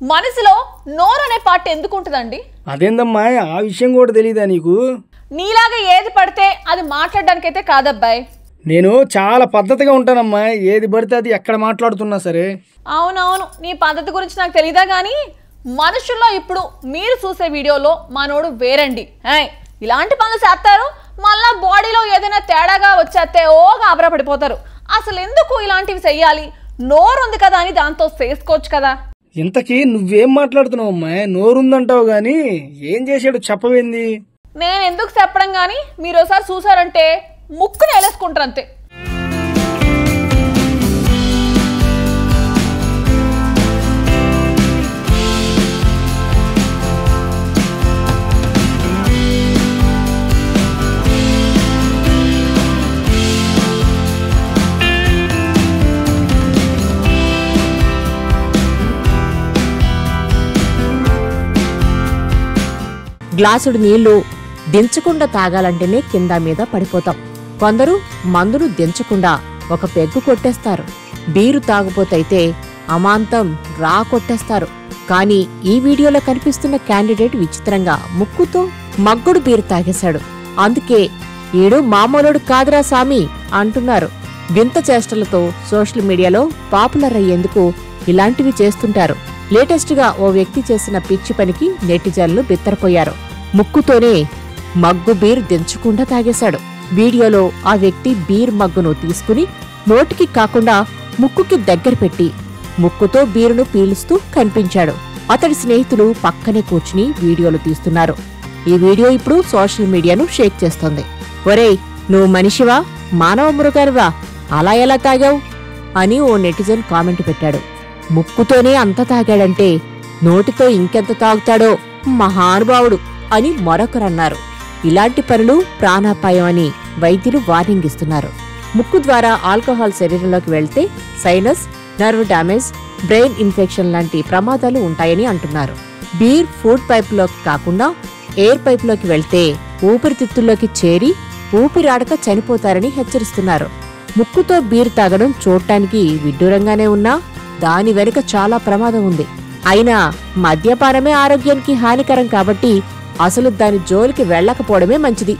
మనసులో నోరు అనే పార్ట్ ఎందుకు ఉంటుందండి? అదేందమ్మా, ఆ విషయం కూడా తెలీదా నీకు? నీలాగా ఏది పడితే అది మాట్లాడడానికైతే కాదబ్బాయి. నేను చాలా పద్ధతిగా ఉంటానమ్మా, ఏది పడితే అది ఎక్కడ మాట్లాడుతున్నా సరే. అవునవును, నీ పద్ధతి గురించి నాకు తెలీదా కానీ మనుషుల్లో ఇప్పుడు మీరు చూసే వీడియోలో మనోడు వేరండి. ఇలాంటి పనులు చేస్తారు, మళ్ళా బాడీలో ఏదైనా తేడాగా వచ్చేస్తే గాబరా పడిపోతారు. అసలు ఎందుకు ఇలాంటివి చెయ్యాలి? నోరు ఉంది కదా అని దాంతో చేసుకోవచ్చు కదా. ఇంతకీ నువ్వేం మాట్లాడుతున్నావు అమ్మా? నోరుందంటావు గాని ఏం చేశాడు చెప్పవేంది? నేను ఎందుకు చెప్పడం గాని మీరు ఒకసారి చూసారంటే ముక్కుని వేలేసుకుంటారు అంతే. గ్లాసుడు నీళ్లు దించకుండా తాగాలంటేనే కింద మీద పడిపోతాం. కొందరు మందును దించకుండా ఒక పెగ్గు కొట్టేస్తారు. బీరు తాగుపోతైతే అమాంతం రా కొట్టేస్తారు. కానీ ఈ వీడియోలో కనిపిస్తున్న క్యాండిడేట్ విచిత్రంగా ముక్కుతో మగ్గుడు బీరు తాగేశాడు. అందుకే ఈడు మామూలుడు కాదురా సామి అంటున్నారు. వింత చేష్టలతో సోషల్ మీడియాలో పాపులర్ అయ్యేందుకు ఇలాంటివి చేస్తుంటారు. లేటెస్ట్ గా ఓ వ్యక్తి చేసిన పిచ్చి పనికి నెటిజన్లు బిత్తరపోయారు. ముక్కుతోనే మగ్గు బీర్ దించకుండా తాగేశాడు. వీడియోలో ఆ వ్యక్తి బీర్ మగ్గును తీసుకుని నోటికి కాకుండా ముక్కుకి దగ్గర పెట్టి ముక్కుతో బీరును పీలుస్తూ కనిపించాడు. అతడి స్నేహితులు పక్కనే కూర్చుని వీడియోలు తీస్తున్నారు. ఈ వీడియో ఇప్పుడు సోషల్ మీడియాను షేక్ చేస్తోంది. ఒరేయ్, నువ్వు మనిషివా, మానవ మృగానివా, అలా ఎలా తాగావు అని ఓ నెటిజన్ కామెంట్ పెట్టాడు. ముక్కుతోనే అంత తాగాడంటే నోటితో ఇంకెంత తాగుతాడో మహానుభావుడు అని మరొకరన్నారు. ఇలాంటి పనులు ప్రాణాపాయం అని వైద్యులు వార్నింగ్ ఇస్తున్నారు. ముక్కు ద్వారా ఆల్కహాల్ శరీరంలోకి వెళ్తే sinus, nerve damage, brain infection లాంటి ప్రమాదాలు ఉంటాయని అంటున్నారు. బీర్ ఫుడ్ పైపులోకి కాకుండా ఎయిర్ పైపులోకి వెళ్తే ఊపిరితిత్తుల్లోకి చేరి ఊపిరాడక చనిపోతారని హెచ్చరిస్తున్నారు. ముక్కుతో బీర్ తాగడం చూడటానికి విడ్డూరంగానే ఉన్నా దాని వెనుక చాలా ప్రమాదం ఉంది. అయినా మద్యపానమే ఆరోగ్యానికి హానికరం కాబట్టి అసలు దాని జోలికి వెళ్లకపోవడమే మంచిది.